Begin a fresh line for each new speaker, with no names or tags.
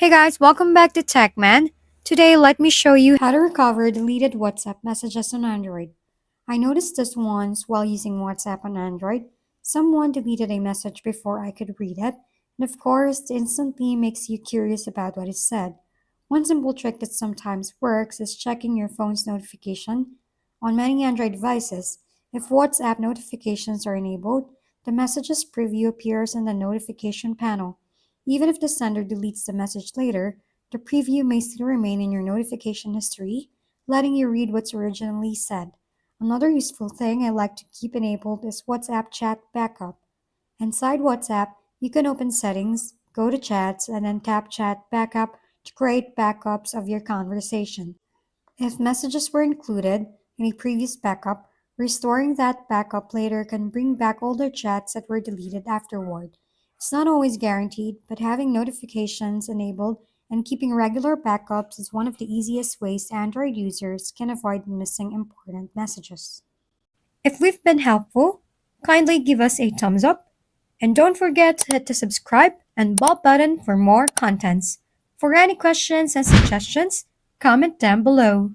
Hey guys, welcome back to TechMan. Today, let me show you how to recover deleted WhatsApp messages on Android. I noticed this once while using WhatsApp on Android. Someone deleted a message before I could read it, and of course, it instantly makes you curious about what it said. One simple trick that sometimes works is checking your phone's notification. On many Android devices, if WhatsApp notifications are enabled, the messages preview appears in the notification panel. Even if the sender deletes the message later, the preview may still remain in your notification history, letting you read what's originally said. Another useful thing I like to keep enabled is WhatsApp chat backup. Inside WhatsApp, you can open settings, go to chats, and then tap chat backup to create backups of your conversation. If messages were included in a previous backup, restoring that backup later can bring back older chats that were deleted afterward. It's not always guaranteed, but having notifications enabled and keeping regular backups is one of the easiest ways Android users can avoid missing important messages. If we've been helpful, kindly give us a thumbs up and don't forget to hit the subscribe and bell button for more contents. For any questions and suggestions, comment down below.